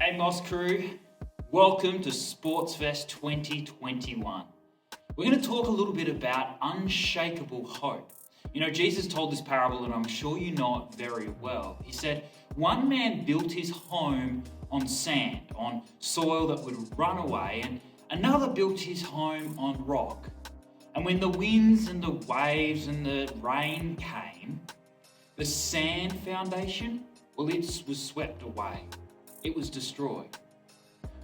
Hey Moss Crew, welcome to Sportsfest 2021. We're going to talk a little bit about unshakable hope. You know, Jesus told this parable and I'm sure you know it very well. He said, one man built his home on sand, on soil that would run away, and another built his home on rock. And when the winds and the waves and the rain came, the sand foundation, it was swept away. It was destroyed.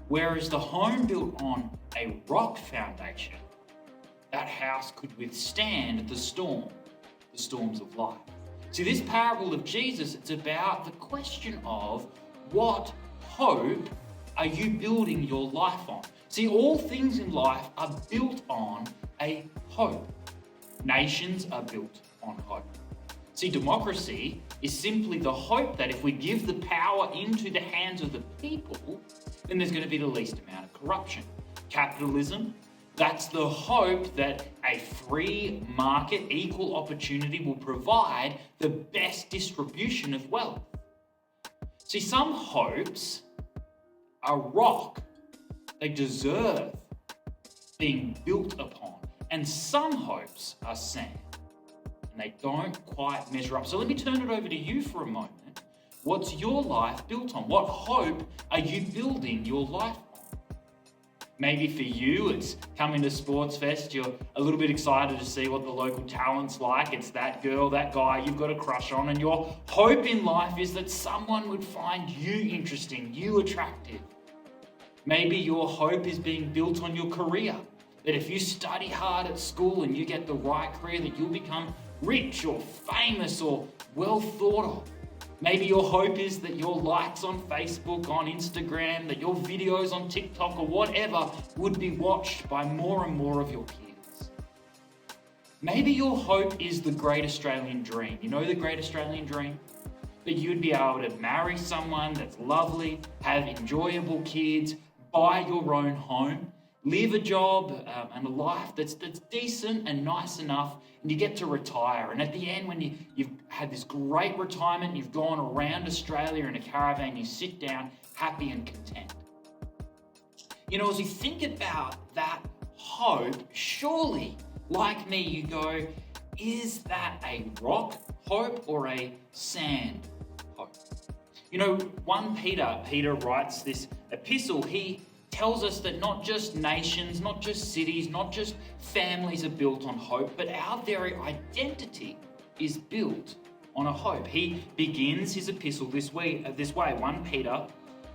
Whereas the home built on a rock foundation, that house could withstand the storms of life. See, this parable of Jesus, it's about the question of what hope are you building your life on? See, all things in life are built on a hope. Nations are built on hope. See, democracy is simply the hope that if we give the power into the hands of the people, then there's going to be the least amount of corruption. Capitalism, that's the hope that a free market, equal opportunity will provide the best distribution of wealth. See, some hopes are rock. They deserve being built upon. And some hopes are sand. And they don't quite measure up. So let me turn it over to you for a moment. What's your life built on? What hope are you building your life on? Maybe for you, it's coming to Sportsfest. You're a little bit excited to see what the local talent's like. It's that girl, that guy you've got a crush on. And your hope in life is that someone would find you interesting, you attractive. Maybe your hope is being built on your career. That if you study hard at school and you get the right career, that you'll become rich or famous or well thought of. Maybe your hope is that your likes on Facebook, on Instagram, that your videos on TikTok or whatever would be watched by more and more of your peers. Maybe your hope is the great Australian dream. You know the great Australian dream? That you'd be able to marry someone that's lovely, have enjoyable kids, buy your own home, live a job and a life that's decent and nice enough, and you get to retire. And at the end, when you've had this great retirement, you've gone around Australia in a caravan, you sit down happy and content. You know, as you think about that hope, surely, like me, you go, is that a rock hope or a sand hope? You know, 1 Peter writes this epistle. He tells us that not just nations, not just cities, not just families are built on hope, but our very identity is built on a hope. He begins his epistle this way, 1 Peter,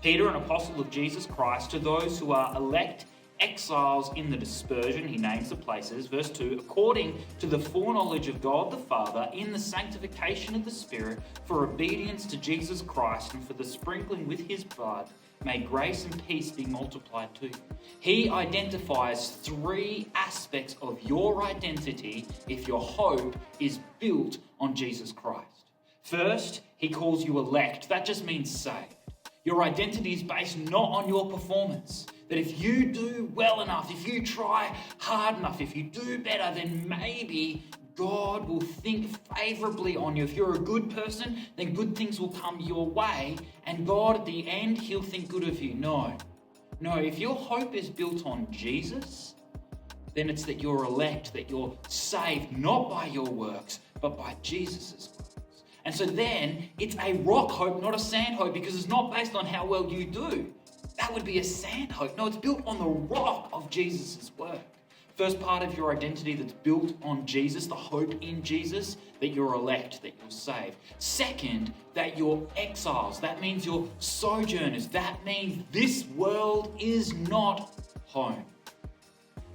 an apostle of Jesus Christ, to those who are elect exiles in the dispersion, he names the places, verse 2, according to the foreknowledge of God the Father, in the sanctification of the Spirit, for obedience to Jesus Christ and for the sprinkling with his blood, may grace and peace be multiplied to you. He identifies 3 aspects of your identity if your hope is built on Jesus Christ. First, he calls you elect. That just means saved. Your identity is based not on your performance. That if you do well enough, if you try hard enough, if you do better, then maybe God will think favorably on you. If you're a good person, then good things will come your way, and God at the end, he'll think good of you. No, if your hope is built on Jesus, then it's that you're elect, that you're saved, not by your works, but by Jesus' works. And so then, it's a rock hope, not a sand hope, because it's not based on how well you do. That would be a sand hope. No, it's built on the rock of Jesus' work. First part of your identity that's built on Jesus, the hope in Jesus, that you're elect, that you're saved. Second, that you're exiles. That means you're sojourners. That means this world is not home.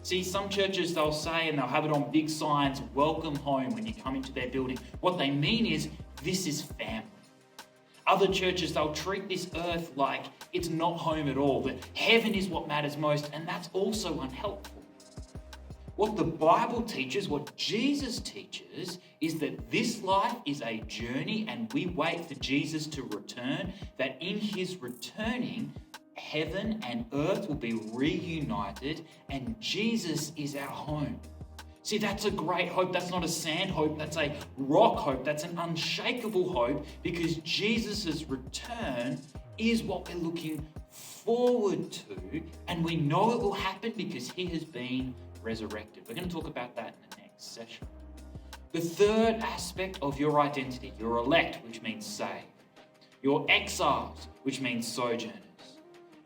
See, some churches, they'll say, and they'll have it on big signs, welcome home when you come into their building. What they mean is, this is family. Other churches, they'll treat this earth like it's not home at all, that heaven is what matters most, and that's also unhelpful. What the Bible teaches, what Jesus teaches, is that this life is a journey and we wait for Jesus to return, that in his returning, heaven and earth will be reunited and Jesus is our home. See, that's a great hope. That's not a sand hope. That's a rock hope. That's an unshakable hope because Jesus' return is what we're looking forward to, and we know it will happen because he has been resurrected. We're going to talk about that in the next session. The third aspect of your identity, you're elect, which means saved. You're exiles, which means sojourners.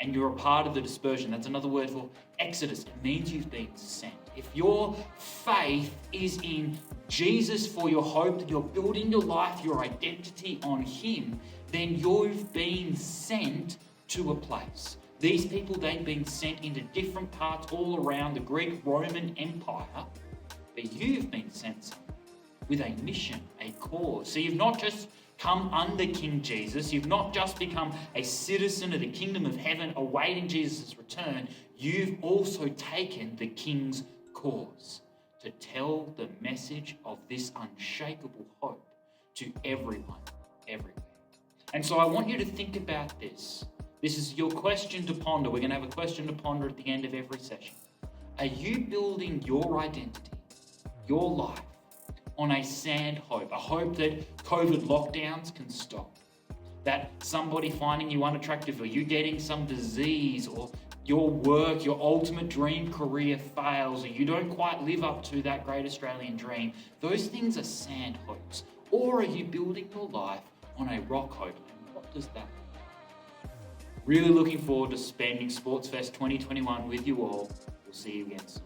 And you're a part of the dispersion. That's another word for exodus. It means you've been sent. If your faith is in Jesus for your hope, that you're building your life, your identity on him, then you've been sent to a place. These people, they've been sent into different parts all around the Greek-Roman Empire, but you've been sent somewhere with a mission, a cause. So you've not just come under King Jesus, you've not just become a citizen of the kingdom of heaven awaiting Jesus' return, you've also taken the King's cause to tell the message of this unshakable hope to everyone, everywhere. And so I want you to think about this. This is your question to ponder. We're going to have a question to ponder at the end of every session. Are you building your identity, your life, on a sand hope, a hope that COVID lockdowns can stop, that somebody finding you unattractive or you getting some disease or your work, your ultimate dream career fails or you don't quite live up to that great Australian dream? Those things are sand hopes. Or are you building your life on a rock hope? And what does that mean? Really looking forward to spending Sportsfest 2021 with you all. We'll see you again soon.